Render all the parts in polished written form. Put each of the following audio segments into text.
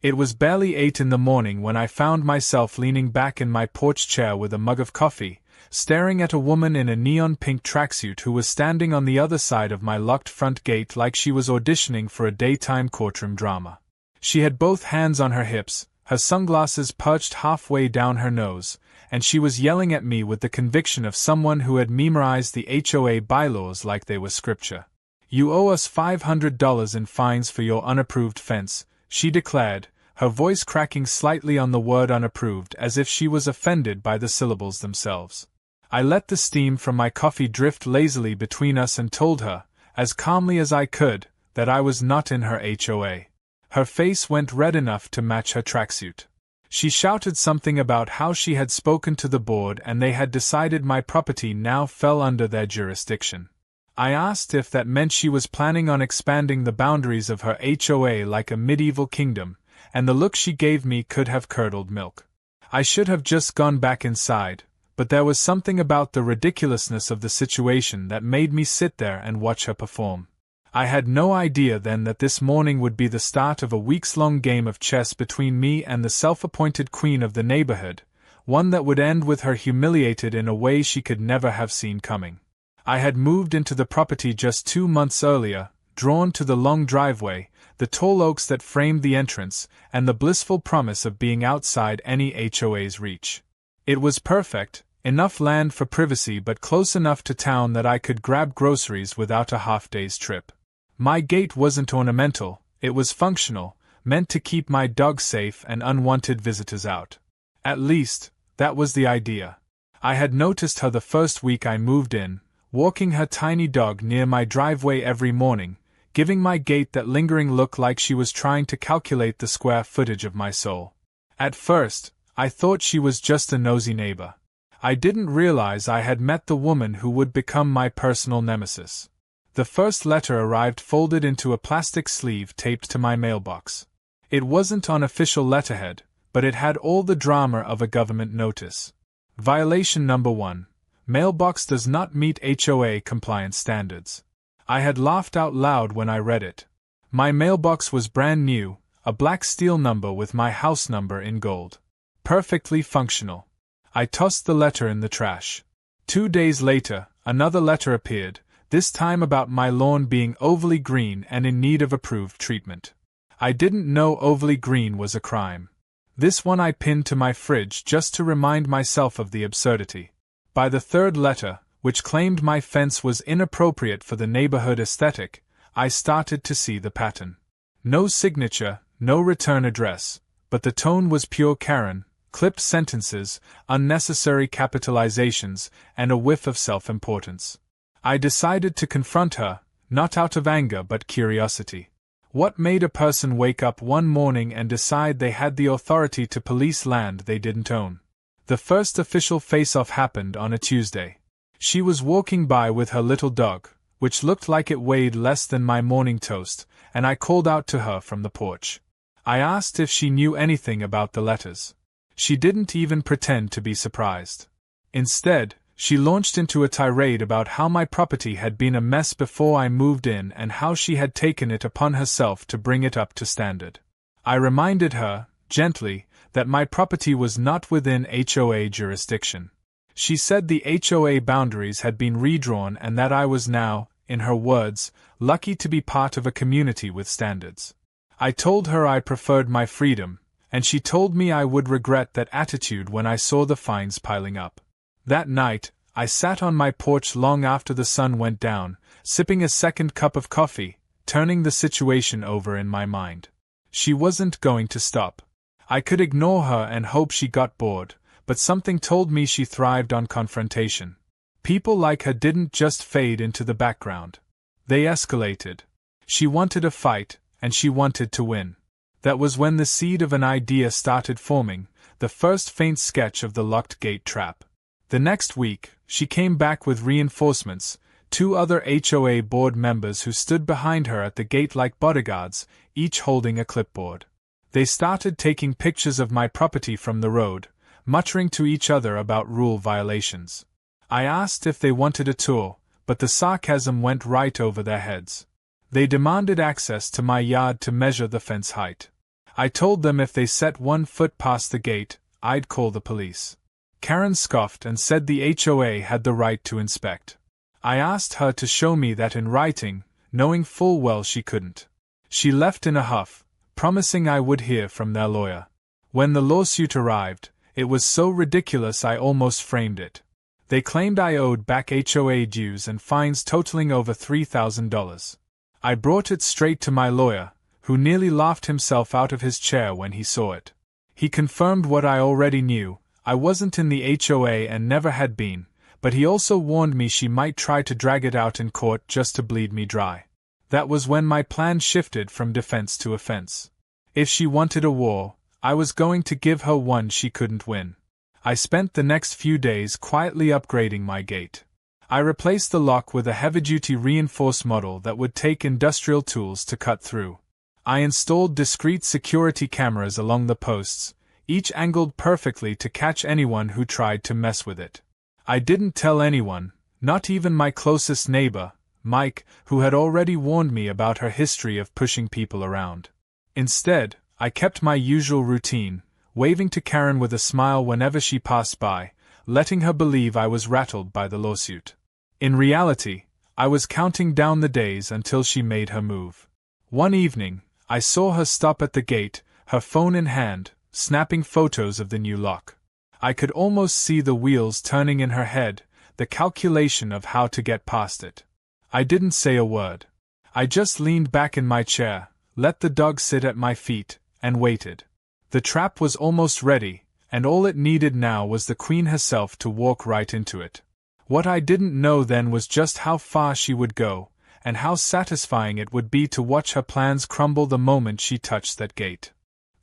It was barely 8 in the morning when I found myself leaning back in my porch chair with a mug of coffee, staring at a woman in a neon-pink tracksuit who was standing on the other side of my locked front gate like she was auditioning for a daytime courtroom drama. She had both hands on her hips, her sunglasses perched halfway down her nose, and she was yelling at me with the conviction of someone who had memorized the HOA bylaws like they were scripture. "You owe us $500 in fines for your unapproved fence," she declared, her voice cracking slightly on the word unapproved as if she was offended by the syllables themselves. I let the steam from my coffee drift lazily between us and told her, as calmly as I could, that I was not in her HOA. Her face went red enough to match her tracksuit. She shouted something about how she had spoken to the board and they had decided my property now fell under their jurisdiction. I asked if that meant she was planning on expanding the boundaries of her HOA like a medieval kingdom, and the look she gave me could have curdled milk. I should have just gone back inside, but there was something about the ridiculousness of the situation that made me sit there and watch her perform. I had no idea then that this morning would be the start of a weeks-long game of chess between me and the self-appointed queen of the neighborhood, one that would end with her humiliated in a way she could never have seen coming. I had moved into the property just 2 months earlier, drawn to the long driveway, the tall oaks that framed the entrance, and the blissful promise of being outside any HOA's reach. It was perfect, enough land for privacy but close enough to town that I could grab groceries without a half-day's trip. My gate wasn't ornamental, it was functional, meant to keep my dog safe and unwanted visitors out. At least, that was the idea. I had noticed her the first week I moved in, walking her tiny dog near my driveway every morning, giving my gate that lingering look like she was trying to calculate the square footage of my soul. At first, I thought she was just a nosy neighbor. I didn't realize I had met the woman who would become my personal nemesis. The first letter arrived folded into a plastic sleeve taped to my mailbox. It wasn't on official letterhead, but it had all the drama of a government notice. Violation number 1. Mailbox does not meet HOA compliance standards. I had laughed out loud when I read it. My mailbox was brand new, a black steel number with my house number in gold. Perfectly functional. I tossed the letter in the trash. 2 days later, another letter appeared, this time about my lawn being overly green and in need of approved treatment. I didn't know overly green was a crime. This one I pinned to my fridge just to remind myself of the absurdity. By the third letter, which claimed my fence was inappropriate for the neighborhood aesthetic, I started to see the pattern. No signature, no return address, but the tone was pure Karen, clipped sentences, unnecessary capitalizations, and a whiff of self-importance. I decided to confront her, not out of anger but curiosity. What made a person wake up one morning and decide they had the authority to police land they didn't own? The first official face-off happened on a Tuesday. She was walking by with her little dog, which looked like it weighed less than my morning toast, and I called out to her from the porch. I asked if she knew anything about the letters. She didn't even pretend to be surprised. Instead, she launched into a tirade about how my property had been a mess before I moved in and how she had taken it upon herself to bring it up to standard. I reminded her, gently, that my property was not within HOA jurisdiction. She said the HOA boundaries had been redrawn and that I was now, in her words, lucky to be part of a community with standards. I told her I preferred my freedom, and she told me I would regret that attitude when I saw the fines piling up. That night, I sat on my porch long after the sun went down, sipping a second cup of coffee, turning the situation over in my mind. She wasn't going to stop. I could ignore her and hope she got bored, but something told me she thrived on confrontation. People like her didn't just fade into the background. They escalated. She wanted a fight, and she wanted to win. That was when the seed of an idea started forming, the first faint sketch of the locked gate trap. The next week, she came back with reinforcements, 2 other HOA board members who stood behind her at the gate like bodyguards, each holding a clipboard. They started taking pictures of my property from the road, muttering to each other about rule violations. I asked if they wanted a tour, but the sarcasm went right over their heads. They demanded access to my yard to measure the fence height. I told them if they set 1 foot past the gate, I'd call the police. Karen scoffed and said the HOA had the right to inspect. I asked her to show me that in writing, knowing full well she couldn't. She left in a huff, promising I would hear from their lawyer. When the lawsuit arrived, it was so ridiculous I almost framed it. They claimed I owed back HOA dues and fines totaling over $3,000. I brought it straight to my lawyer, who nearly laughed himself out of his chair when he saw it. He confirmed what I already knew: I wasn't in the HOA and never had been, but he also warned me she might try to drag it out in court just to bleed me dry. That was when my plan shifted from defense to offense. If she wanted a war, I was going to give her one she couldn't win. I spent the next few days quietly upgrading my gate. I replaced the lock with a heavy-duty reinforced model that would take industrial tools to cut through. I installed discrete security cameras along the posts, each angled perfectly to catch anyone who tried to mess with it. I didn't tell anyone, not even my closest neighbor, Mike, who had already warned me about her history of pushing people around. Instead, I kept my usual routine, waving to Karen with a smile whenever she passed by, letting her believe I was rattled by the lawsuit. In reality, I was counting down the days until she made her move. One evening, I saw her stop at the gate, her phone in hand, snapping photos of the new lock. I could almost see the wheels turning in her head, the calculation of how to get past it. I didn't say a word. I just leaned back in my chair, let the dog sit at my feet, and waited. The trap was almost ready, and all it needed now was the Queen herself to walk right into it. What I didn't know then was just how far she would go, and how satisfying it would be to watch her plans crumble the moment she touched that gate.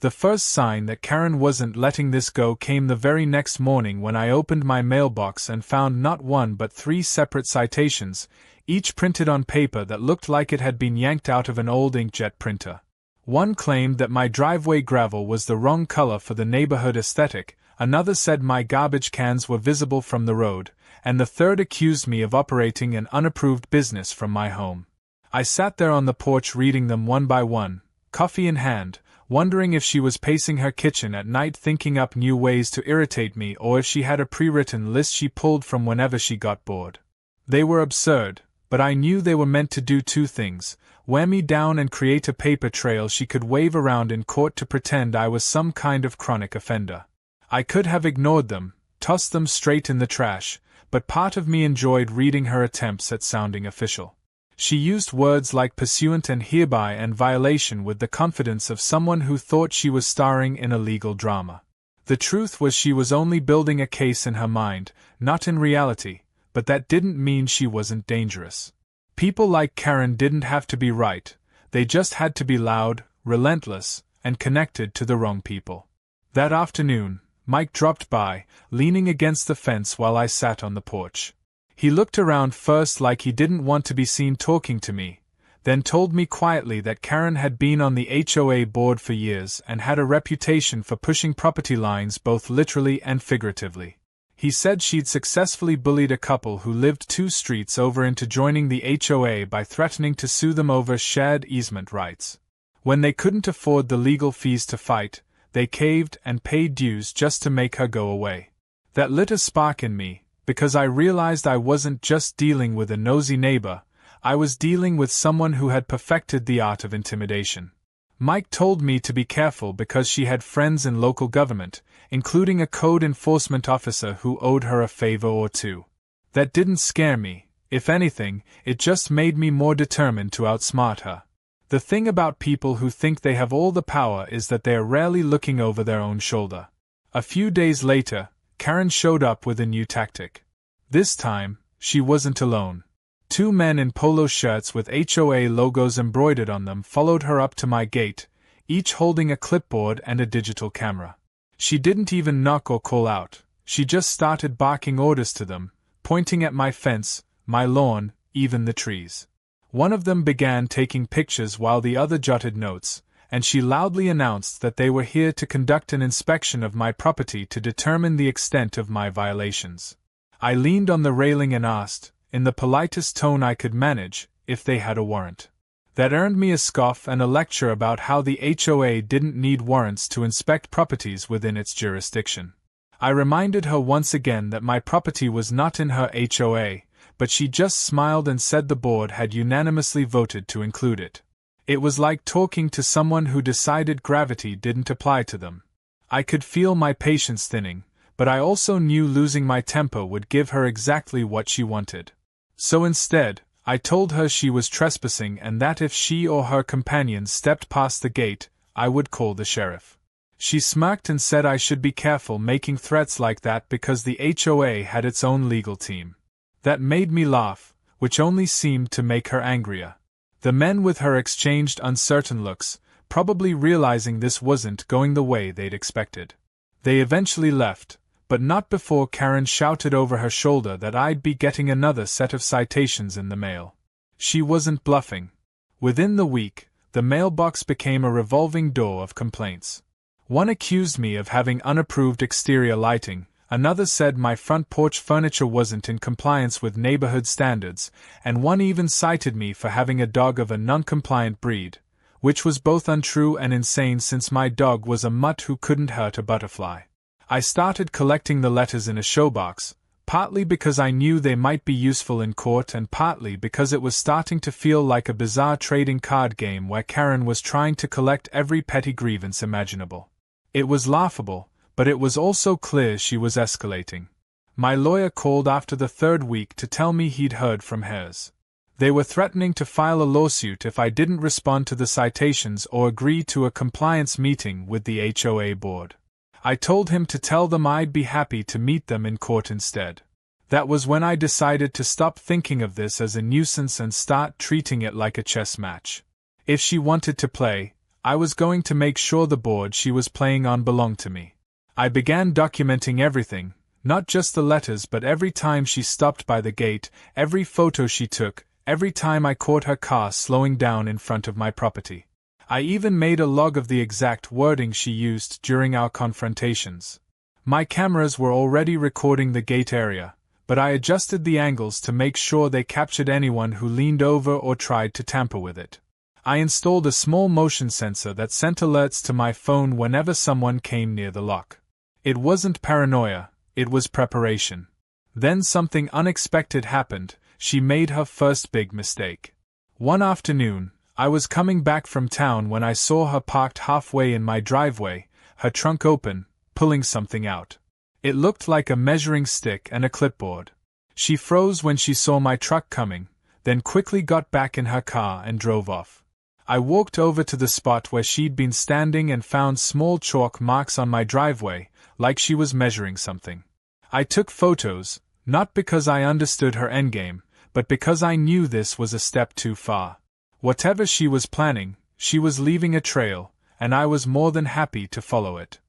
The first sign that Karen wasn't letting this go came the very next morning when I opened my mailbox and found not 1 but 3 separate citations, each printed on paper that looked like it had been yanked out of an old inkjet printer. One claimed that my driveway gravel was the wrong color for the neighborhood aesthetic, another said my garbage cans were visible from the road, and the third accused me of operating an unapproved business from my home. I sat there on the porch reading them one by one, coffee in hand, wondering if she was pacing her kitchen at night thinking up new ways to irritate me or if she had a pre-written list she pulled from whenever she got bored. They were absurd, but I knew they were meant to do 2 things: wear me down and create a paper trail she could wave around in court to pretend I was some kind of chronic offender. I could have ignored them, tossed them straight in the trash, but part of me enjoyed reading her attempts at sounding official. She used words like pursuant and hereby and violation with the confidence of someone who thought she was starring in a legal drama. The truth was she was only building a case in her mind, not in reality, but that didn't mean she wasn't dangerous. People like Karen didn't have to be right, they just had to be loud, relentless, and connected to the wrong people. That afternoon, Mike dropped by, leaning against the fence while I sat on the porch. He looked around first like he didn't want to be seen talking to me, then told me quietly that Karen had been on the HOA board for years and had a reputation for pushing property lines both literally and figuratively. He said she'd successfully bullied a couple who lived 2 streets over into joining the HOA by threatening to sue them over shared easement rights. When they couldn't afford the legal fees to fight, they caved and paid dues just to make her go away. That lit a spark in me, because I realized I wasn't just dealing with a nosy neighbor, I was dealing with someone who had perfected the art of intimidation. Mike told me to be careful because she had friends in local government, including a code enforcement officer who owed her a favor or 2. That didn't scare me. If anything, it just made me more determined to outsmart her. The thing about people who think they have all the power is that they are rarely looking over their own shoulder. A few days later, Karen showed up with a new tactic. This time, she wasn't alone. 2 men in polo shirts with HOA logos embroidered on them followed her up to my gate, each holding a clipboard and a digital camera. She didn't even knock or call out, she just started barking orders to them, pointing at my fence, my lawn, even the trees. One of them began taking pictures while the other jotted notes, and she loudly announced that they were here to conduct an inspection of my property to determine the extent of my violations. I leaned on the railing and asked, in the politest tone I could manage, if they had a warrant. That earned me a scoff and a lecture about how the HOA didn't need warrants to inspect properties within its jurisdiction. I reminded her once again that my property was not in her HOA, but she just smiled and said the board had unanimously voted to include it. It was like talking to someone who decided gravity didn't apply to them. I could feel my patience thinning, but I also knew losing my temper would give her exactly what she wanted. So instead, I told her she was trespassing and that if she or her companions stepped past the gate, I would call the sheriff. She smirked and said I should be careful making threats like that because the HOA had its own legal team. That made me laugh, which only seemed to make her angrier. The men with her exchanged uncertain looks, probably realizing this wasn't going the way they'd expected. They eventually left, but not before Karen shouted over her shoulder that I'd be getting another set of citations in the mail. She wasn't bluffing. Within the week, the mailbox became a revolving door of complaints. One accused me of having unapproved exterior lighting, another said my front porch furniture wasn't in compliance with neighborhood standards, and one even cited me for having a dog of a non-compliant breed, which was both untrue and insane since my dog was a mutt who couldn't hurt a butterfly. I started collecting the letters in a showbox, partly because I knew they might be useful in court and partly because it was starting to feel like a bizarre trading card game where Karen was trying to collect every petty grievance imaginable. It was laughable, but it was also clear she was escalating. My lawyer called after the third week to tell me he'd heard from hers. They were threatening to file a lawsuit if I didn't respond to the citations or agree to a compliance meeting with the HOA board. I told him to tell them I'd be happy to meet them in court instead. That was when I decided to stop thinking of this as a nuisance and start treating it like a chess match. If she wanted to play, I was going to make sure the board she was playing on belonged to me. I began documenting everything, not just the letters but every time she stopped by the gate, every photo she took, every time I caught her car slowing down in front of my property. I even made a log of the exact wording she used during our confrontations. My cameras were already recording the gate area, but I adjusted the angles to make sure they captured anyone who leaned over or tried to tamper with it. I installed a small motion sensor that sent alerts to my phone whenever someone came near the lock. It wasn't paranoia, it was preparation. Then something unexpected happened. She made her first big mistake. One afternoon, I was coming back from town when I saw her parked halfway in my driveway, her trunk open, pulling something out. It looked like a measuring stick and a clipboard. She froze when she saw my truck coming, then quickly got back in her car and drove off. I walked over to the spot where she'd been standing and found small chalk marks on my driveway, like she was measuring something. I took photos, not because I understood her endgame, but because I knew this was a step too far. Whatever she was planning, she was leaving a trail, and I was more than happy to follow it.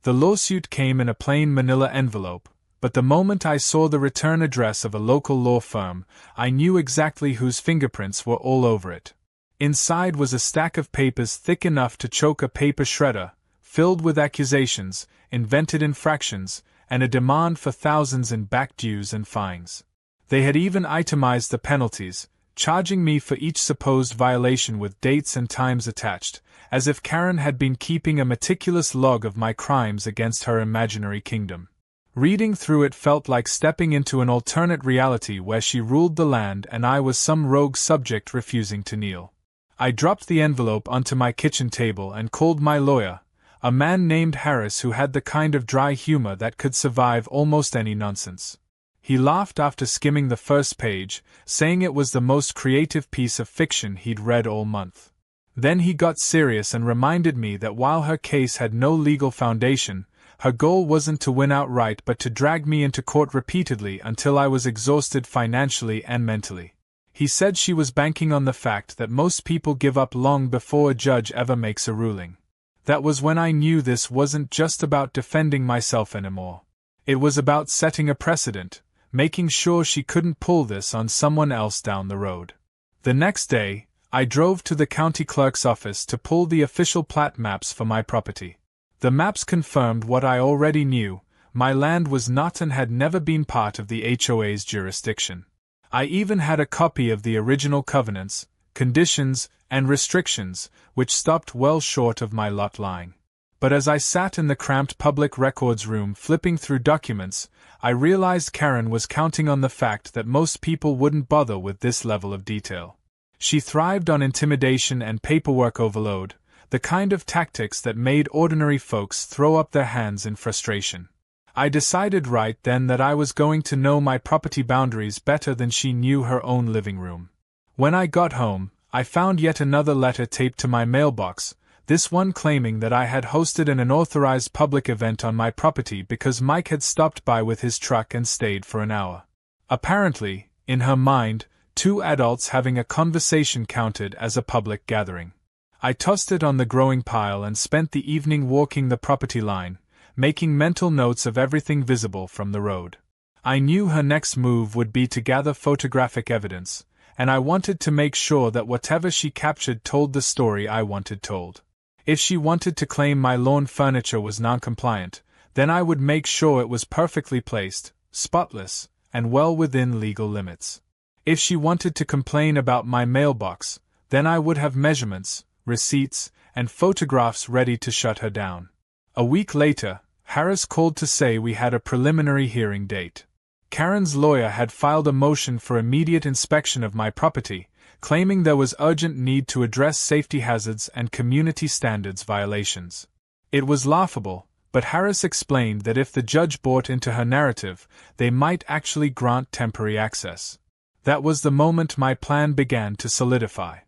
The lawsuit came in a plain manila envelope, but the moment I saw the return address of a local law firm, I knew exactly whose fingerprints were all over it. Inside was a stack of papers thick enough to choke a paper shredder, filled with accusations, invented infractions, and a demand for thousands in back dues and fines. They had even itemized the penalties, charging me for each supposed violation with dates and times attached, as if Karen had been keeping a meticulous log of my crimes against her imaginary kingdom. Reading through it felt like stepping into an alternate reality where she ruled the land and I was some rogue subject refusing to kneel. I dropped the envelope onto my kitchen table and called my lawyer, a man named Harris who had the kind of dry humor that could survive almost any nonsense. He laughed after skimming the first page, saying it was the most creative piece of fiction he'd read all month. Then he got serious and reminded me that while her case had no legal foundation, her goal wasn't to win outright but to drag me into court repeatedly until I was exhausted financially and mentally. He said she was banking on the fact that most people give up long before a judge ever makes a ruling. That was when I knew this wasn't just about defending myself anymore. It was about setting a precedent, making sure she couldn't pull this on someone else down the road. The next day, I drove to the county clerk's office to pull the official plat maps for my property. The maps confirmed what I already knew: my land was not and had never been part of the HOA's jurisdiction. I even had a copy of the original covenants, conditions, and restrictions, which stopped well short of my lot line. But as I sat in the cramped public records room flipping through documents, I realized Karen was counting on the fact that most people wouldn't bother with this level of detail. She thrived on intimidation and paperwork overload, the kind of tactics that made ordinary folks throw up their hands in frustration. I decided right then that I was going to know my property boundaries better than she knew her own living room. When I got home, I found yet another letter taped to my mailbox, this one claiming that I had hosted an unauthorized public event on my property because Mike had stopped by with his truck and stayed for an hour. Apparently, in her mind, 2 adults having a conversation counted as a public gathering. I tossed it on the growing pile and spent the evening walking the property line, making mental notes of everything visible from the road. I knew her next move would be to gather photographic evidence, and I wanted to make sure that whatever she captured told the story I wanted told. If she wanted to claim my lawn furniture was non-compliant, then I would make sure it was perfectly placed, spotless, and well within legal limits. If she wanted to complain about my mailbox, then I would have measurements, receipts, and photographs ready to shut her down. A week later, Harris called to say we had a preliminary hearing date. Karen's lawyer had filed a motion for immediate inspection of my property, claiming there was urgent need to address safety hazards and community standards violations. It was laughable, but Harris explained that if the judge bought into her narrative, they might actually grant temporary access. That was the moment my plan began to solidify.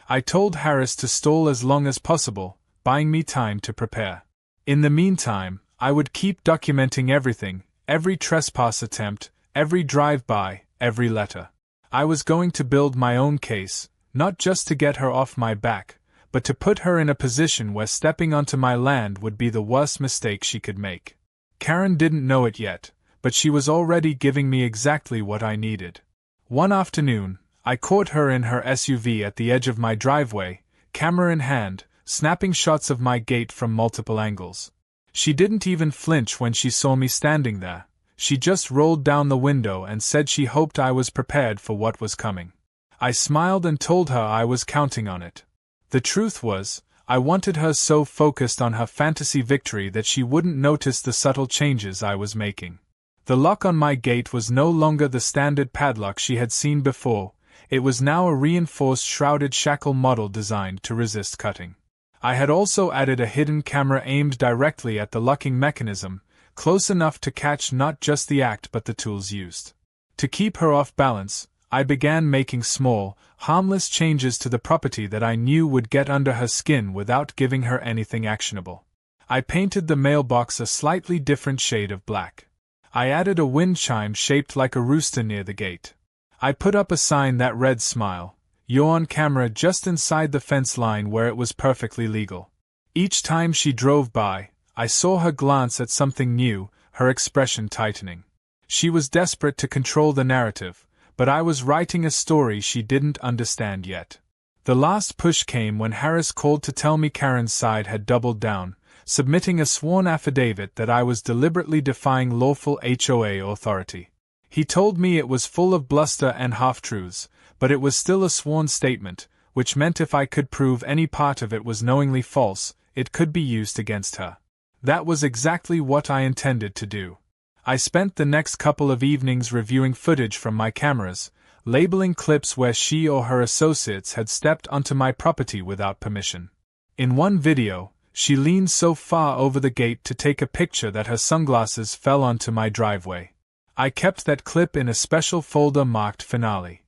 I told Harris to stall as long as possible, buying me time to prepare. In the meantime, I would keep documenting everything, every trespass attempt, every drive-by, every letter. I was going to build my own case, not just to get her off my back, but to put her in a position where stepping onto my land would be the worst mistake she could make. Karen didn't know it yet, but she was already giving me exactly what I needed. One afternoon, I caught her in her SUV at the edge of my driveway, camera in hand, snapping shots of my gate from multiple angles. She didn't even flinch when she saw me standing there. She just rolled down the window and said she hoped I was prepared for what was coming. I smiled and told her I was counting on it. The truth was, I wanted her so focused on her fantasy victory that she wouldn't notice the subtle changes I was making. The lock on my gate was no longer the standard padlock she had seen before. It was now a reinforced shrouded shackle model designed to resist cutting. I had also added a hidden camera aimed directly at the locking mechanism, close enough to catch not just the act but the tools used. To keep her off balance, I began making small, harmless changes to the property that I knew would get under her skin without giving her anything actionable. I painted the mailbox a slightly different shade of black. I added a wind chime shaped like a rooster near the gate. I put up a sign that read "Smile, you're on camera" just inside the fence line where it was perfectly legal. Each time she drove by, I saw her glance at something new, her expression tightening. She was desperate to control the narrative, but I was writing a story she didn't understand yet. The last push came when Harris called to tell me Karen's side had doubled down, submitting a sworn affidavit that I was deliberately defying lawful HOA authority. He told me it was full of bluster and half-truths, but it was still a sworn statement, which meant if I could prove any part of it was knowingly false, it could be used against her. That was exactly what I intended to do. I spent the next couple of evenings reviewing footage from my cameras, labeling clips where she or her associates had stepped onto my property without permission. In one video, she leaned so far over the gate to take a picture that her sunglasses fell onto my driveway. I kept that clip in a special folder marked Finale.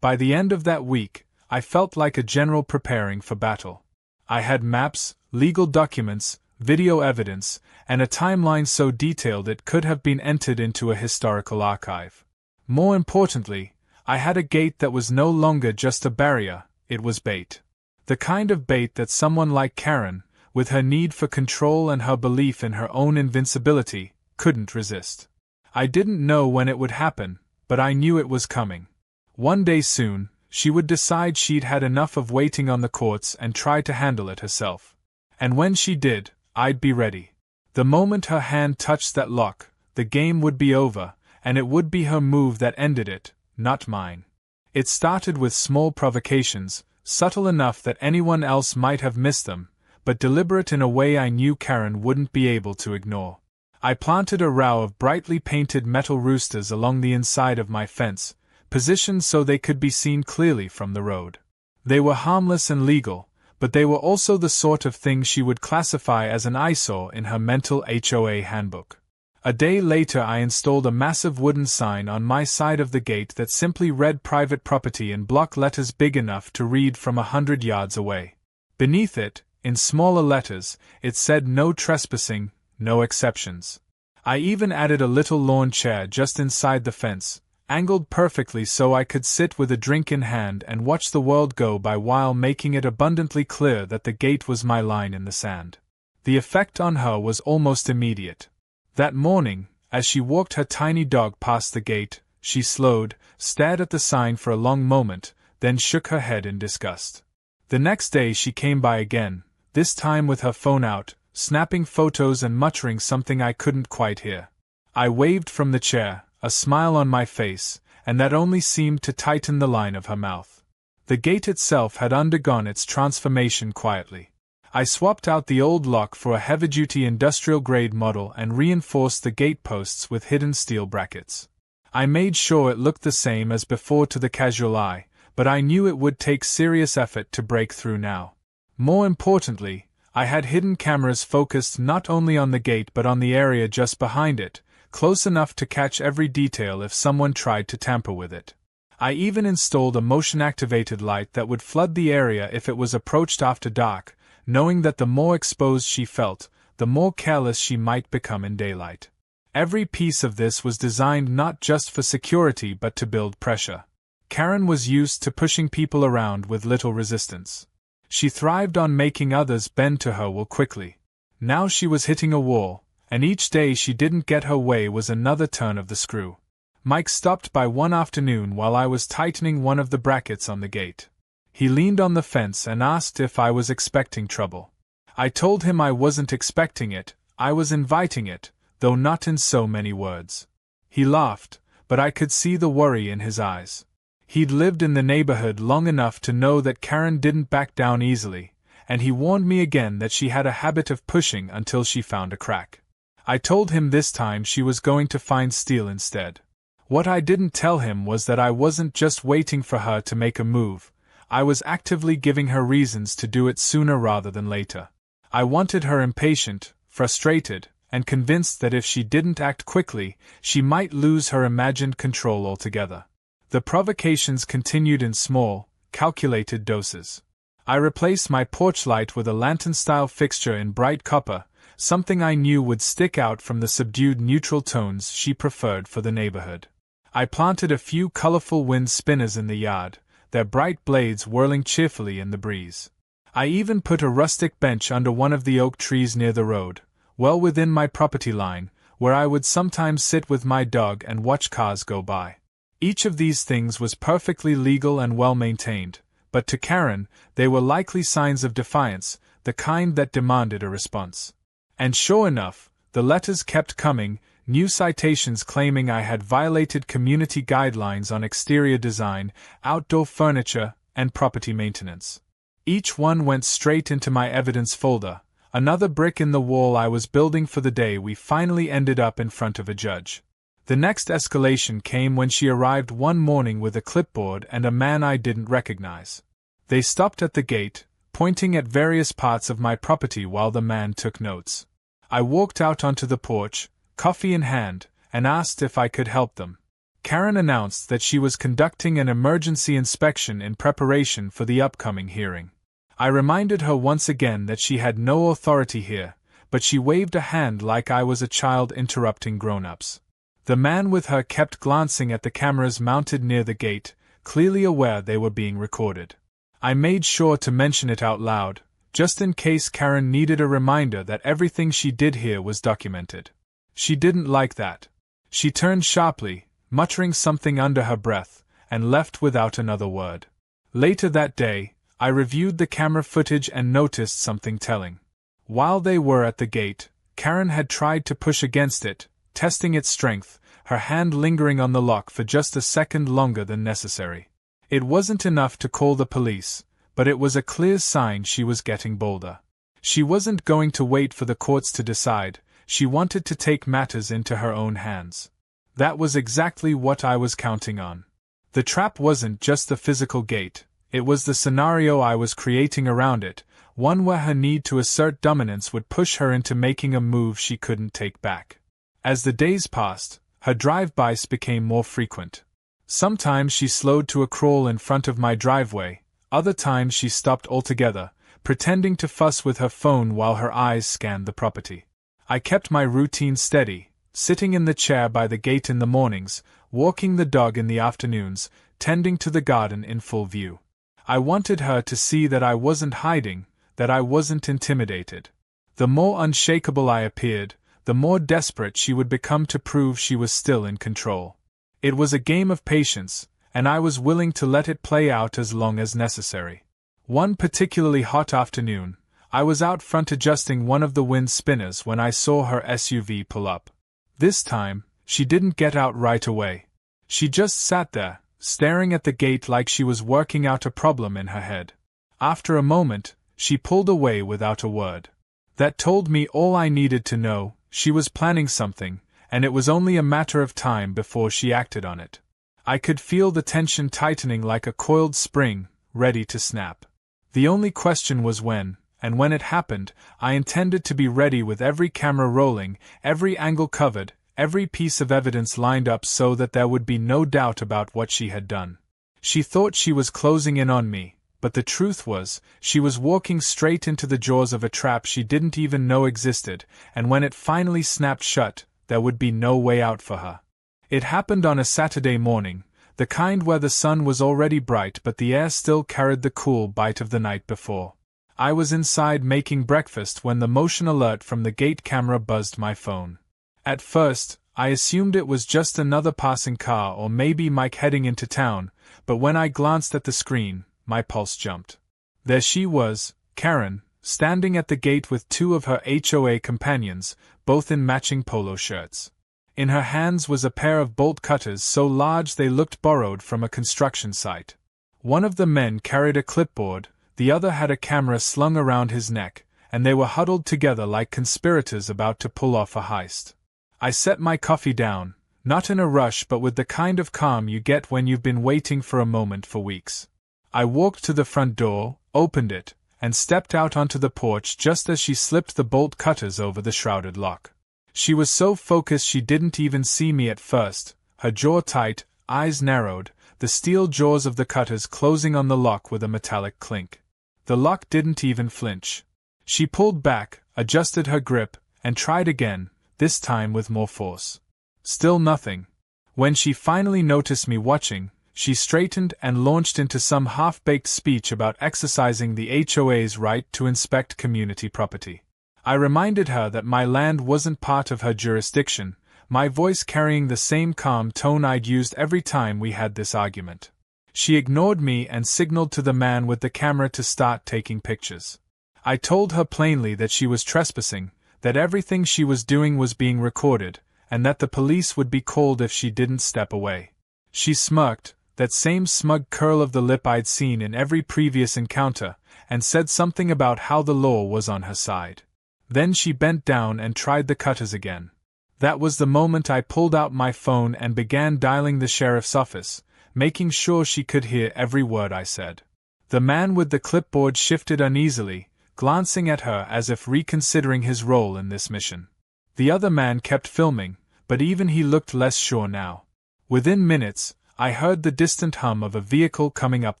By the end of that week, I felt like a general preparing for battle. I had maps, legal documents, video evidence, and a timeline so detailed it could have been entered into a historical archive. More importantly, I had a gate that was no longer just a barrier, it was bait. The kind of bait that someone like Karen, with her need for control and her belief in her own invincibility, couldn't resist. I didn't know when it would happen, but I knew it was coming. One day soon, she would decide she'd had enough of waiting on the courts and try to handle it herself. And when she did, I'd be ready. The moment her hand touched that lock, the game would be over, and it would be her move that ended it, not mine. It started with small provocations, subtle enough that anyone else might have missed them, but deliberate in a way I knew Karen wouldn't be able to ignore. I planted a row of brightly painted metal roosters along the inside of my fence, positioned so they could be seen clearly from the road. They were harmless and legal, but they were also the sort of thing she would classify as an eyesore in her mental HOA handbook. A day later I installed a massive wooden sign on my side of the gate that simply read private property in block letters big enough to read from 100 yards away. Beneath it, in smaller letters, it said no trespassing, no exceptions. I even added a little lawn chair just inside the fence, angled perfectly so I could sit with a drink in hand and watch the world go by while making it abundantly clear that the gate was my line in the sand. The effect on her was almost immediate. That morning, as she walked her tiny dog past the gate, she slowed, stared at the sign for a long moment, then shook her head in disgust. The next day she came by again, this time with her phone out, snapping photos and muttering something I couldn't quite hear. I waved from the chair, a smile on my face, and that only seemed to tighten the line of her mouth. The gate itself had undergone its transformation quietly. I swapped out the old lock for a heavy-duty industrial-grade model and reinforced the gate posts with hidden steel brackets. I made sure it looked the same as before to the casual eye, but I knew it would take serious effort to break through now. More importantly, I had hidden cameras focused not only on the gate but on the area just behind it, close enough to catch every detail if someone tried to tamper with it. I even installed a motion-activated light that would flood the area if it was approached after dark, knowing that the more exposed she felt, the more careless she might become in daylight. Every piece of this was designed not just for security but to build pressure. Karen was used to pushing people around with little resistance. She thrived on making others bend to her will quickly. Now she was hitting a wall, and each day she didn't get her way was another turn of the screw. Mike stopped by one afternoon while I was tightening one of the brackets on the gate. He leaned on the fence and asked if I was expecting trouble. I told him I wasn't expecting it, I was inviting it, though not in so many words. He laughed, but I could see the worry in his eyes. He'd lived in the neighborhood long enough to know that Karen didn't back down easily, and he warned me again that she had a habit of pushing until she found a crack. I told him this time she was going to find steel instead. What I didn't tell him was that I wasn't just waiting for her to make a move. I was actively giving her reasons to do it sooner rather than later. I wanted her impatient, frustrated, and convinced that if she didn't act quickly, she might lose her imagined control altogether. The provocations continued in small, calculated doses. I replaced my porch light with a lantern-style fixture in bright copper, something I knew would stick out from the subdued neutral tones she preferred for the neighborhood. I planted a few colorful wind spinners in the yard, their bright blades whirling cheerfully in the breeze. I even put a rustic bench under one of the oak trees near the road, well within my property line, where I would sometimes sit with my dog and watch cars go by. Each of these things was perfectly legal and well maintained, but to Karen, they were likely signs of defiance, the kind that demanded a response. And sure enough, the letters kept coming, new citations claiming I had violated community guidelines on exterior design, outdoor furniture, and property maintenance. Each one went straight into my evidence folder, another brick in the wall I was building for the day we finally ended up in front of a judge. The next escalation came when she arrived one morning with a clipboard and a man I didn't recognize. They stopped at the gate, pointing at various parts of my property while the man took notes. I walked out onto the porch, coffee in hand, and asked if I could help them. Karen announced that she was conducting an emergency inspection in preparation for the upcoming hearing. I reminded her once again that she had no authority here, but she waved a hand like I was a child interrupting grown-ups. The man with her kept glancing at the cameras mounted near the gate, clearly aware they were being recorded. I made sure to mention it out loud, just in case Karen needed a reminder that everything she did here was documented. She didn't like that. She turned sharply, muttering something under her breath, and left without another word. Later that day, I reviewed the camera footage and noticed something telling. While they were at the gate, Karen had tried to push against it, testing its strength, her hand lingering on the lock for just a second longer than necessary. It wasn't enough to call the police, but it was a clear sign she was getting bolder. She wasn't going to wait for the courts to decide, she wanted to take matters into her own hands. That was exactly what I was counting on. The trap wasn't just the physical gate, it was the scenario I was creating around it, one where her need to assert dominance would push her into making a move she couldn't take back. As the days passed, her drive-bys became more frequent. Sometimes she slowed to a crawl in front of my driveway, other times she stopped altogether, pretending to fuss with her phone while her eyes scanned the property. I kept my routine steady, sitting in the chair by the gate in the mornings, walking the dog in the afternoons, tending to the garden in full view. I wanted her to see that I wasn't hiding, that I wasn't intimidated. The more unshakable I appeared, the more desperate she would become to prove she was still in control. It was a game of patience, and I was willing to let it play out as long as necessary. One particularly hot afternoon, I was out front adjusting one of the wind spinners when I saw her SUV pull up. This time, she didn't get out right away. She just sat there, staring at the gate like she was working out a problem in her head. After a moment, she pulled away without a word. That told me all I needed to know. She was planning something, and it was only a matter of time before she acted on it. I could feel the tension tightening like a coiled spring, ready to snap. The only question was when, and when it happened, I intended to be ready with every camera rolling, every angle covered, every piece of evidence lined up so that there would be no doubt about what she had done. She thought she was closing in on me, but the truth was, she was walking straight into the jaws of a trap she didn't even know existed, and when it finally snapped shut, there would be no way out for her. It happened on a Saturday morning, the kind where the sun was already bright but the air still carried the cool bite of the night before. I was inside making breakfast when the motion alert from the gate camera buzzed my phone. At first, I assumed it was just another passing car or maybe Mike heading into town, but when I glanced at the screen, my pulse jumped. There she was, Karen, standing at the gate with two of her HOA companions, both in matching polo shirts. In her hands was a pair of bolt cutters so large they looked borrowed from a construction site. One of the men carried a clipboard, the other had a camera slung around his neck, and they were huddled together like conspirators about to pull off a heist. I set my coffee down, not in a rush but with the kind of calm you get when you've been waiting for a moment for weeks. I walked to the front door, opened it, and stepped out onto the porch just as she slipped the bolt cutters over the shrouded lock. She was so focused she didn't even see me at first, her jaw tight, eyes narrowed, the steel jaws of the cutters closing on the lock with a metallic clink. The lock didn't even flinch. She pulled back, adjusted her grip, and tried again, this time with more force. Still nothing. When she finally noticed me watching, she straightened and launched into some half-baked speech about exercising the HOA's right to inspect community property. I reminded her that my land wasn't part of her jurisdiction, my voice carrying the same calm tone I'd used every time we had this argument. She ignored me and signaled to the man with the camera to start taking pictures. I told her plainly that she was trespassing, that everything she was doing was being recorded, and that the police would be called if she didn't step away. She smirked, that same smug curl of the lip I'd seen in every previous encounter, and said something about how the law was on her side. Then she bent down and tried the cutters again. That was the moment I pulled out my phone and began dialing the sheriff's office, making sure she could hear every word I said. The man with the clipboard shifted uneasily, glancing at her as if reconsidering his role in this mission. The other man kept filming, but even he looked less sure now. Within minutes, I heard the distant hum of a vehicle coming up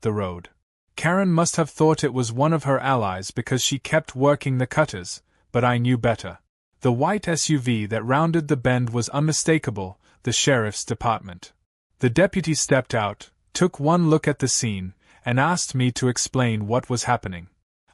the road. Karen must have thought it was one of her allies because she kept working the cutters, but I knew better. The white SUV that rounded the bend was unmistakable, the sheriff's department. The deputy stepped out, took one look at the scene, and asked me to explain what was happening.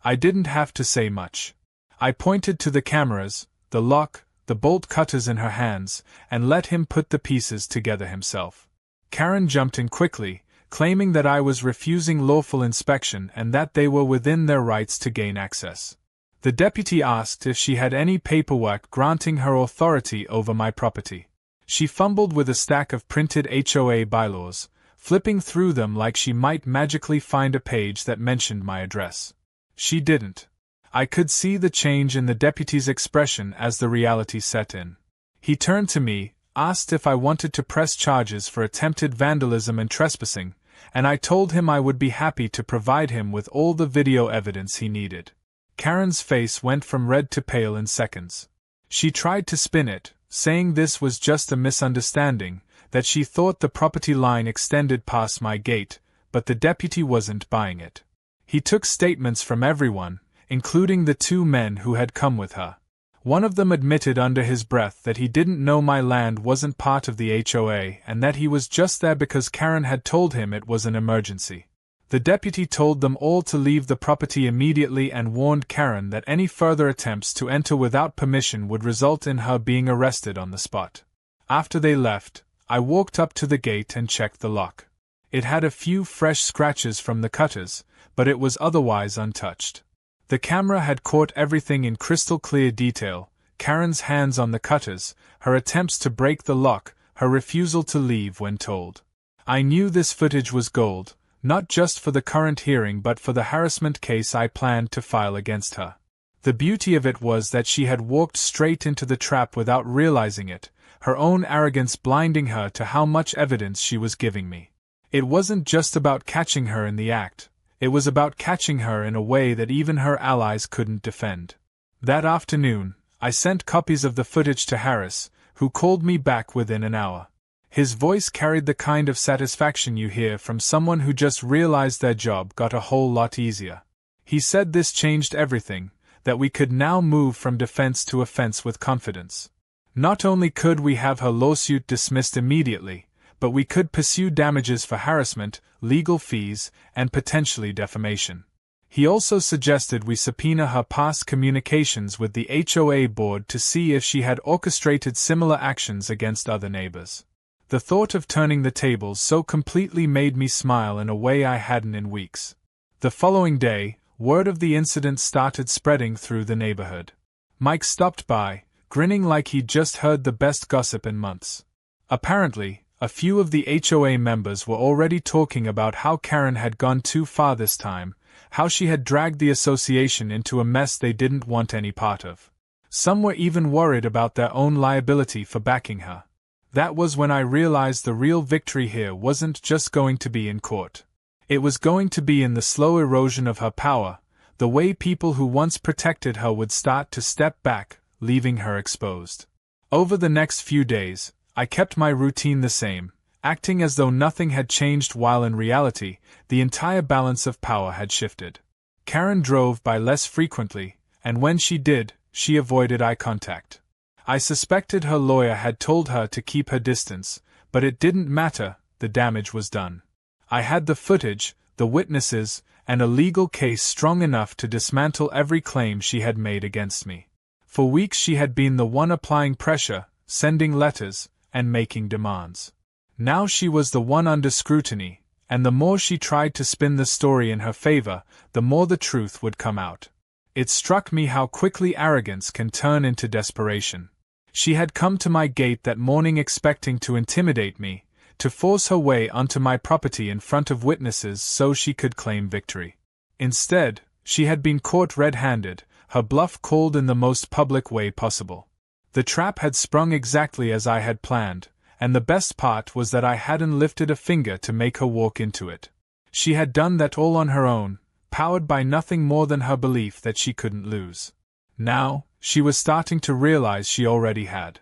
I didn't have to say much. I pointed to the cameras, the lock, the bolt cutters in her hands, and let him put the pieces together himself. Karen jumped in quickly, claiming that I was refusing lawful inspection and that they were within their rights to gain access. The deputy asked if she had any paperwork granting her authority over my property. She fumbled with a stack of printed HOA bylaws, flipping through them like she might magically find a page that mentioned my address. She didn't. I could see the change in the deputy's expression as the reality set in. He turned to me, asked if I wanted to press charges for attempted vandalism and trespassing, and I told him I would be happy to provide him with all the video evidence he needed. Karen's face went from red to pale in seconds. She tried to spin it, saying this was just a misunderstanding, that she thought the property line extended past my gate, but the deputy wasn't buying it. He took statements from everyone, including the two men who had come with her. One of them admitted under his breath that he didn't know my land wasn't part of the HOA and that he was just there because Karen had told him it was an emergency. The deputy told them all to leave the property immediately and warned Karen that any further attempts to enter without permission would result in her being arrested on the spot. After they left, I walked up to the gate and checked the lock. It had a few fresh scratches from the cutters, but it was otherwise untouched. The camera had caught everything in crystal clear detail: Karen's hands on the cutters, her attempts to break the lock, her refusal to leave when told. I knew this footage was gold, not just for the current hearing but for the harassment case I planned to file against her. The beauty of it was that she had walked straight into the trap without realizing it, her own arrogance blinding her to how much evidence she was giving me. It wasn't just about catching her in the act. It was about catching her in a way that even her allies couldn't defend. That afternoon, I sent copies of the footage to Harris, who called me back within an hour. His voice carried the kind of satisfaction you hear from someone who just realized their job got a whole lot easier. He said this changed everything, that we could now move from defense to offense with confidence. Not only could we have her lawsuit dismissed immediately, but we could pursue damages for harassment, legal fees, and potentially defamation. He also suggested we subpoena her past communications with the HOA board to see if she had orchestrated similar actions against other neighbors. The thought of turning the tables so completely made me smile in a way I hadn't in weeks. The following day, word of the incident started spreading through the neighborhood. Mike stopped by, grinning like he'd just heard the best gossip in months. Apparently, a few of the HOA members were already talking about how Karen had gone too far this time, how she had dragged the association into a mess they didn't want any part of. Some were even worried about their own liability for backing her. That was when I realized the real victory here wasn't just going to be in court. It was going to be in the slow erosion of her power, the way people who once protected her would start to step back, leaving her exposed. Over the next few days, I kept my routine the same, acting as though nothing had changed while in reality, the entire balance of power had shifted. Karen drove by less frequently, and when she did, she avoided eye contact. I suspected her lawyer had told her to keep her distance, but it didn't matter, the damage was done. I had the footage, the witnesses, and a legal case strong enough to dismantle every claim she had made against me. For weeks she had been the one applying pressure, sending letters, and making demands. Now she was the one under scrutiny, and the more she tried to spin the story in her favor, the more the truth would come out. It struck me how quickly arrogance can turn into desperation. She had come to my gate that morning expecting to intimidate me, to force her way onto my property in front of witnesses so she could claim victory. Instead, she had been caught red-handed, her bluff called in the most public way possible. The trap had sprung exactly as I had planned, and the best part was that I hadn't lifted a finger to make her walk into it. She had done that all on her own, powered by nothing more than her belief that she couldn't lose. Now, she was starting to realize she already had.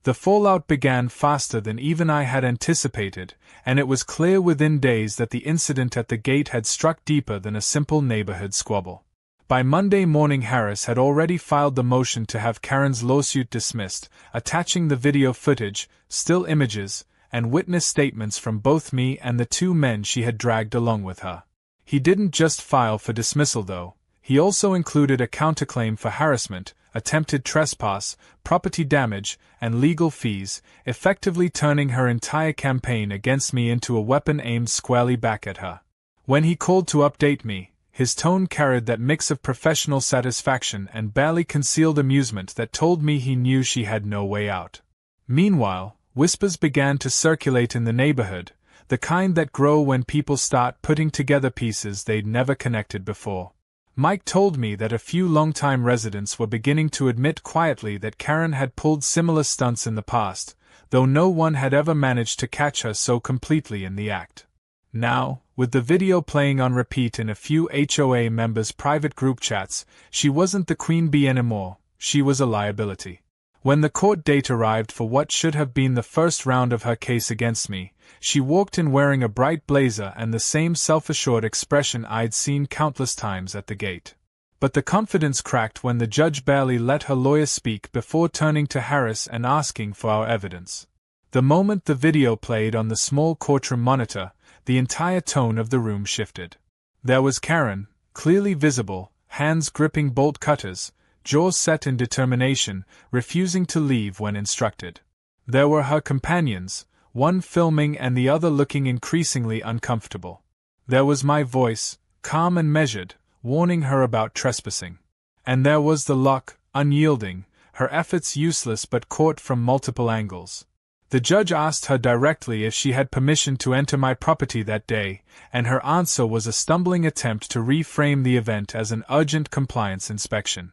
The fallout began faster than even I had anticipated, and it was clear within days that the incident at the gate had struck deeper than a simple neighborhood squabble. By Monday morning, Harris had already filed the motion to have Karen's lawsuit dismissed, attaching the video footage, still images, and witness statements from both me and the two men she had dragged along with her. He didn't just file for dismissal though, he also included a counterclaim for harassment, attempted trespass, property damage, and legal fees, effectively turning her entire campaign against me into a weapon aimed squarely back at her. When he called to update me, his tone carried that mix of professional satisfaction and barely concealed amusement that told me he knew she had no way out. Meanwhile, whispers began to circulate in the neighborhood, The kind that grow when people start putting together pieces they'd never connected before. Mike told me that a few longtime residents were beginning to admit quietly that Karen had pulled similar stunts in the past, though no one had ever managed to catch her so completely in the act. Now, with the video playing on repeat in a few HOA members' private group chats, she wasn't the queen bee anymore, she was a liability. When the court date arrived for what should have been the first round of her case against me, she walked in wearing a bright blazer and the same self-assured expression I'd seen countless times at the gate. But the confidence cracked when the judge barely let her lawyer speak before turning to Harris and asking for our evidence. The moment the video played on the small courtroom monitor, the entire tone of the room shifted. There was Karen, clearly visible, hands gripping bolt cutters, jaws set in determination, refusing to leave when instructed. There were her companions, one filming and the other looking increasingly uncomfortable. There was my voice, calm and measured, warning her about trespassing. And there was the lock, unyielding, her efforts useless but caught from multiple angles. The judge asked her directly if she had permission to enter my property that day, and her answer was a stumbling attempt to reframe the event as an urgent compliance inspection.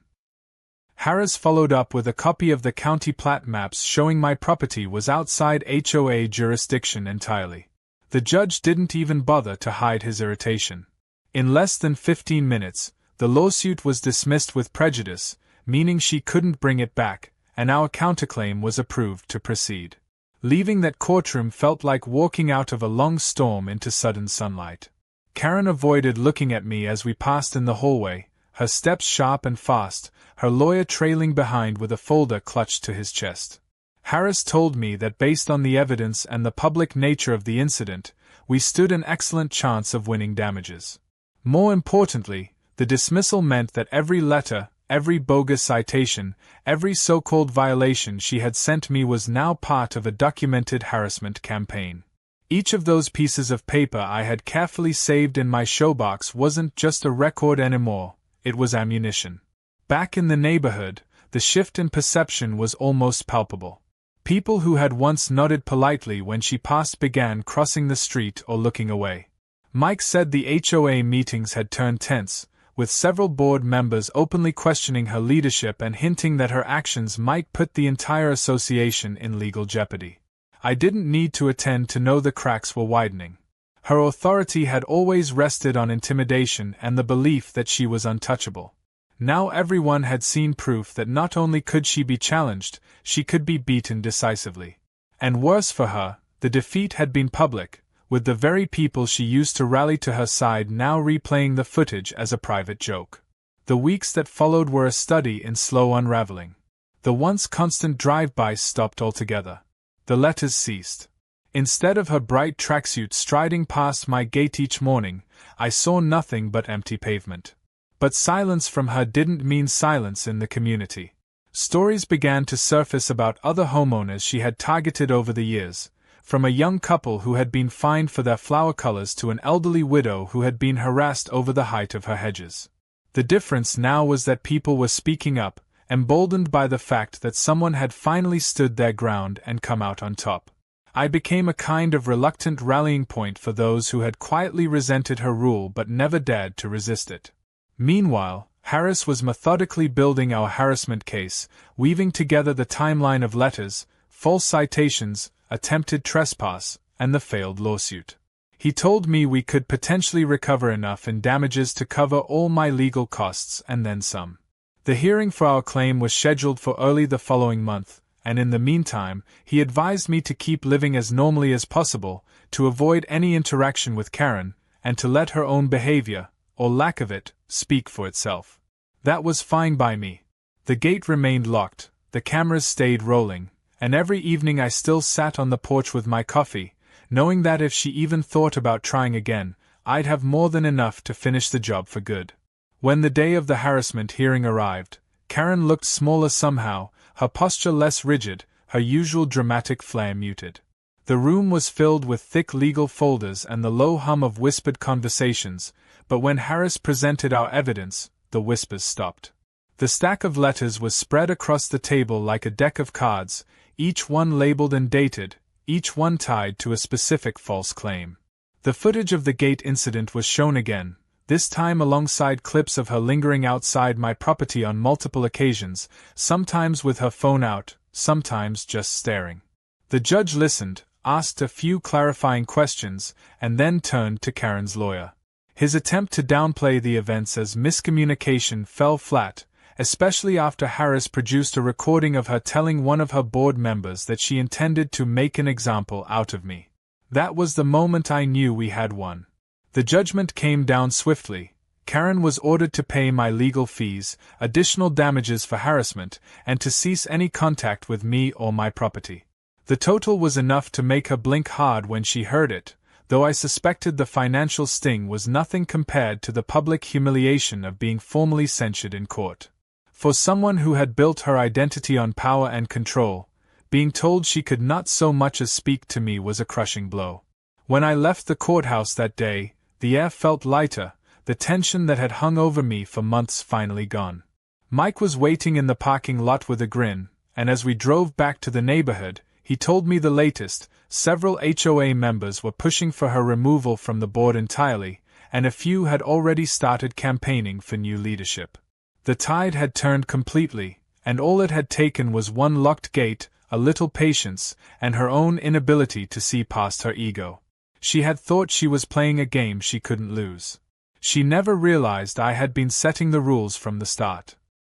Harris followed up with a copy of the county plat maps showing my property was outside HOA jurisdiction entirely. The judge didn't even bother to hide his irritation. In less than 15 minutes, the lawsuit was dismissed with prejudice, meaning she couldn't bring it back, and our counterclaim was approved to proceed. Leaving that courtroom felt like walking out of a long storm into sudden sunlight. Karen avoided looking at me as we passed in the hallway, her steps sharp and fast, her lawyer trailing behind with a folder clutched to his chest. Harris told me that based on the evidence and the public nature of the incident, we stood an excellent chance of winning damages. More importantly, the dismissal meant that every letter, every bogus citation, every so-called violation she had sent me was now part of a documented harassment campaign. Each of those pieces of paper I had carefully saved in my showbox wasn't just a record anymore, it was ammunition. Back in the neighborhood, the shift in perception was almost palpable. People who had once nodded politely when she passed began crossing the street or looking away. Mike said the HOA meetings had turned tense, with several board members openly questioning her leadership and hinting that her actions might put the entire association in legal jeopardy. I didn't need to attend to know the cracks were widening. Her authority had always rested on intimidation and the belief that she was untouchable. Now everyone had seen proof that not only could she be challenged, she could be beaten decisively. And worse for her, the defeat had been public, with the very people she used to rally to her side now replaying the footage as a private joke. The weeks that followed were a study in slow unraveling. The once constant drive-bys stopped altogether. The letters ceased. Instead of her bright tracksuit striding past my gate each morning, I saw nothing but empty pavement. But silence from her didn't mean silence in the community. Stories began to surface about other homeowners she had targeted over the years, from a young couple who had been fined for their flower colors to an elderly widow who had been harassed over the height of her hedges. The difference now was that people were speaking up, emboldened by the fact that someone had finally stood their ground and come out on top. I became a kind of reluctant rallying point for those who had quietly resented her rule but never dared to resist it. Meanwhile, Harris was methodically building our harassment case, weaving together the timeline of letters, false citations, attempted trespass, and the failed lawsuit. He told me we could potentially recover enough in damages to cover all my legal costs and then some. The hearing for our claim was scheduled for early the following month, and in the meantime, he advised me to keep living as normally as possible, to avoid any interaction with Karen, and to let her own behavior, or lack of it, speak for itself. That was fine by me. The gate remained locked, the cameras stayed rolling, and every evening I still sat on the porch with my coffee, knowing that if she even thought about trying again, I'd have more than enough to finish the job for good. When the day of the harassment hearing arrived, Karen looked smaller somehow, her posture less rigid, her usual dramatic flair muted. The room was filled with thick legal folders and the low hum of whispered conversations, but when Harris presented our evidence, the whispers stopped. The stack of letters was spread across the table like a deck of cards, each one labeled and dated, each one tied to a specific false claim. The footage of the gate incident was shown again, this time alongside clips of her lingering outside my property on multiple occasions, sometimes with her phone out, sometimes just staring. The judge listened, asked a few clarifying questions, and then turned to Karen's lawyer. His attempt to downplay the events as miscommunication fell flat, especially after Harris produced a recording of her telling one of her board members that she intended to make an example out of me. That was the moment I knew we had won. The judgment came down swiftly. Karen was ordered to pay my legal fees, additional damages for harassment, and to cease any contact with me or my property. The total was enough to make her blink hard when she heard it, though I suspected the financial sting was nothing compared to the public humiliation of being formally censured in court. For someone who had built her identity on power and control, being told she could not so much as speak to me was a crushing blow. When I left the courthouse that day, the air felt lighter, the tension that had hung over me for months finally gone. Mike was waiting in the parking lot with a grin, and as we drove back to the neighborhood, he told me the latest. Several HOA members were pushing for her removal from the board entirely, and a few had already started campaigning for new leadership. The tide had turned completely, and all it had taken was one locked gate, a little patience, and her own inability to see past her ego. She had thought she was playing a game she couldn't lose. She never realized I had been setting the rules from the start.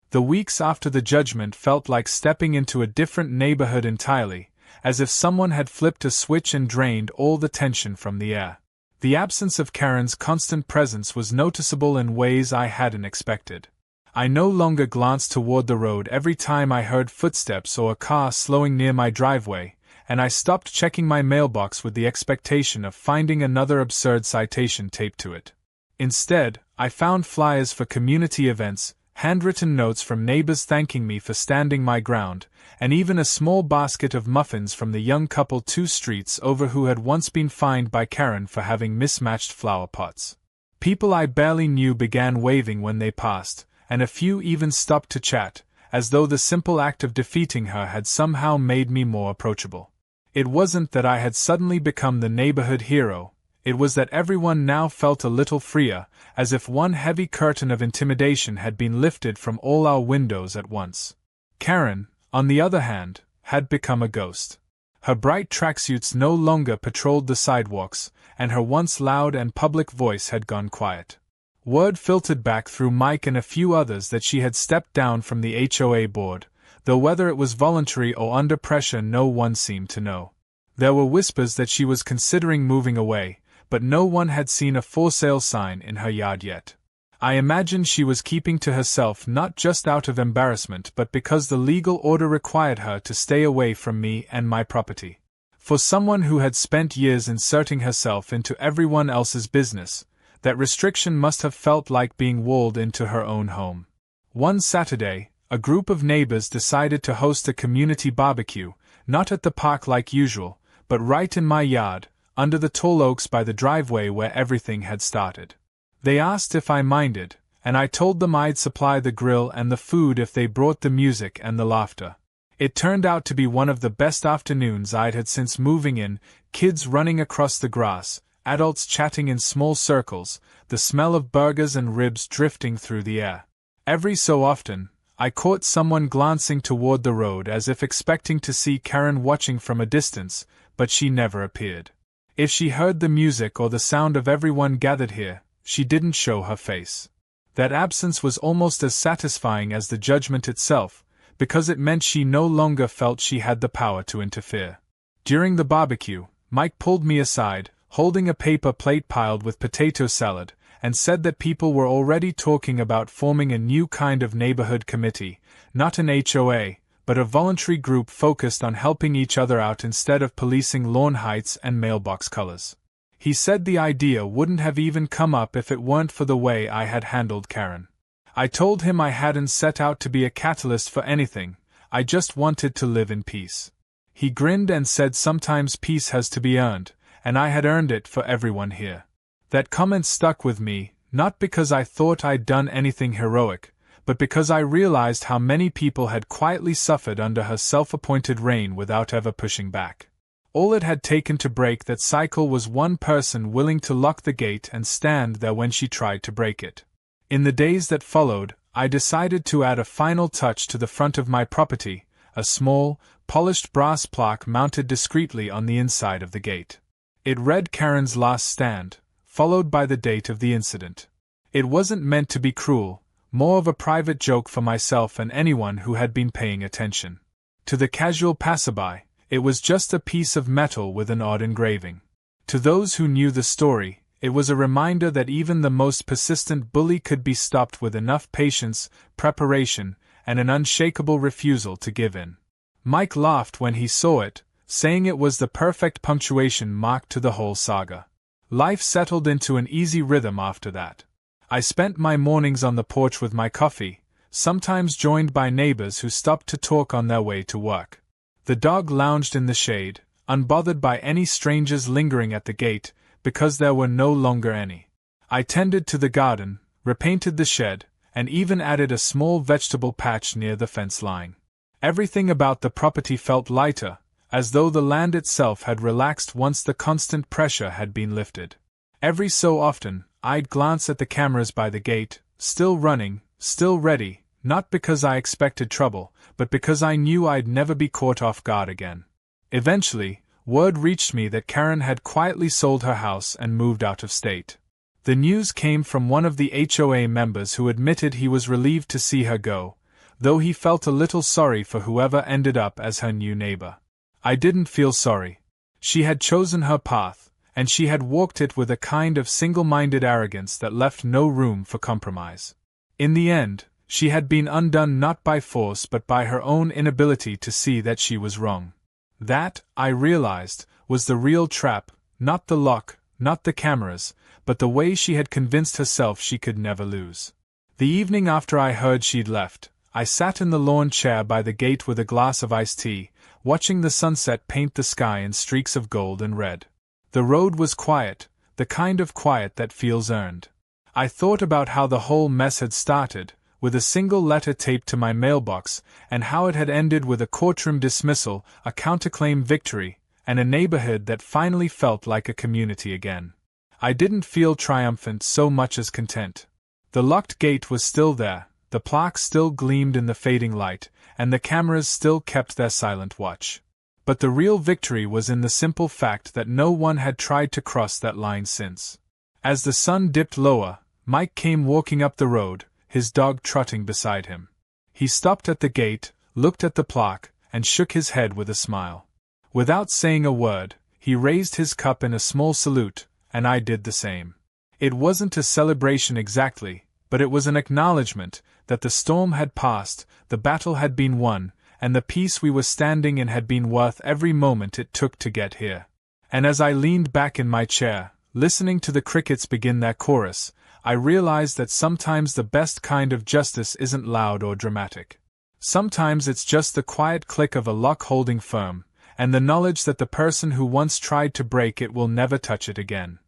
The weeks after the judgment felt like stepping into a different neighborhood entirely, as if someone had flipped a switch and drained all the tension from the air. The absence of Karen's constant presence was noticeable in ways I hadn't expected. I no longer glanced toward the road every time I heard footsteps or a car slowing near my driveway, and I stopped checking my mailbox with the expectation of finding another absurd citation taped to it. Instead, I found flyers for community events, handwritten notes from neighbors thanking me for standing my ground, and even a small basket of muffins from the young couple 2 streets over who had once been fined by Karen for having mismatched flower pots. People I barely knew began waving when they passed, and a few even stopped to chat, as though the simple act of defeating her had somehow made me more approachable. It wasn't that I had suddenly become the neighborhood hero, it was that everyone now felt a little freer, as if one heavy curtain of intimidation had been lifted from all our windows at once. Karen, on the other hand, had become a ghost. Her bright tracksuits no longer patrolled the sidewalks, and her once loud and public voice had gone quiet. Word filtered back through Mike and a few others that she had stepped down from the HOA board, though whether it was voluntary or under pressure no one seemed to know. There were whispers that she was considering moving away, but no one had seen a for sale sign in her yard yet. I imagined she was keeping to herself not just out of embarrassment but because the legal order required her to stay away from me and my property. For someone who had spent years inserting herself into everyone else's business, that restriction must have felt like being walled into her own home. One Saturday, a group of neighbors decided to host a community barbecue, not at the park like usual, but right in my yard, under the tall oaks by the driveway where everything had started. They asked if I minded, and I told them I'd supply the grill and the food if they brought the music and the laughter. It turned out to be one of the best afternoons I'd had since moving in, kids running across the grass, adults chatting in small circles, the smell of burgers and ribs drifting through the air. Every so often, I caught someone glancing toward the road as if expecting to see Karen watching from a distance, but she never appeared. If she heard the music or the sound of everyone gathered here, she didn't show her face. That absence was almost as satisfying as the judgment itself, because it meant she no longer felt she had the power to interfere. During the barbecue, Mike pulled me aside, holding a paper plate piled with potato salad, and said that people were already talking about forming a new kind of neighborhood committee, not an HOA, but a voluntary group focused on helping each other out instead of policing lawn heights and mailbox colors. He said the idea wouldn't have even come up if it weren't for the way I had handled Karen. I told him I hadn't set out to be a catalyst for anything, I just wanted to live in peace. He grinned and said sometimes peace has to be earned, and I had earned it for everyone here. That comment stuck with me, not because I thought I'd done anything heroic, but because I realized how many people had quietly suffered under her self-appointed reign without ever pushing back. All it had taken to break that cycle was one person willing to lock the gate and stand there when she tried to break it. In the days that followed, I decided to add a final touch to the front of my property, a small, polished brass plaque mounted discreetly on the inside of the gate. It read Karen's last stand, followed by the date of the incident. It wasn't meant to be cruel, more of a private joke for myself and anyone who had been paying attention. To the casual passerby, it was just a piece of metal with an odd engraving. To those who knew the story, it was a reminder that even the most persistent bully could be stopped with enough patience, preparation, and an unshakable refusal to give in. Mike laughed when he saw it, saying it was the perfect punctuation mark to the whole saga. Life settled into an easy rhythm after that. I spent my mornings on the porch with my coffee, sometimes joined by neighbors who stopped to talk on their way to work. The dog lounged in the shade, unbothered by any strangers lingering at the gate, because there were no longer any. I tended to the garden, repainted the shed, and even added a small vegetable patch near the fence line. Everything about the property felt lighter, as though the land itself had relaxed once the constant pressure had been lifted. Every so often, I'd glance at the cameras by the gate, still running, still ready, not because I expected trouble, but because I knew I'd never be caught off guard again. Eventually, word reached me that Karen had quietly sold her house and moved out of state. The news came from one of the HOA members who admitted he was relieved to see her go, though he felt a little sorry for whoever ended up as her new neighbor. I didn't feel sorry. She had chosen her path, and she had walked it with a kind of single-minded arrogance that left no room for compromise. In the end, she had been undone not by force but by her own inability to see that she was wrong. That, I realized, was the real trap, not the lock, not the cameras, but the way she had convinced herself she could never lose. The evening after I heard she'd left, I sat in the lawn chair by the gate with a glass of iced tea, watching the sunset paint the sky in streaks of gold and red. The road was quiet, the kind of quiet that feels earned. I thought about how the whole mess had started, with a single letter taped to my mailbox, and how it had ended with a courtroom dismissal, a counterclaim victory, and a neighborhood that finally felt like a community again. I didn't feel triumphant so much as content. The locked gate was still there, the plaque still gleamed in the fading light, and the cameras still kept their silent watch. But the real victory was in the simple fact that no one had tried to cross that line since. As the sun dipped lower, Mike came walking up the road, his dog trotting beside him. He stopped at the gate, looked at the plaque, and shook his head with a smile. Without saying a word, he raised his cup in a small salute, and I did the same. It wasn't a celebration exactly, but it was an acknowledgement that the storm had passed, the battle had been won, and the peace we were standing in had been worth every moment it took to get here. And as I leaned back in my chair, listening to the crickets begin their chorus, I realized that sometimes the best kind of justice isn't loud or dramatic. Sometimes it's just the quiet click of a lock holding firm, and the knowledge that the person who once tried to break it will never touch it again.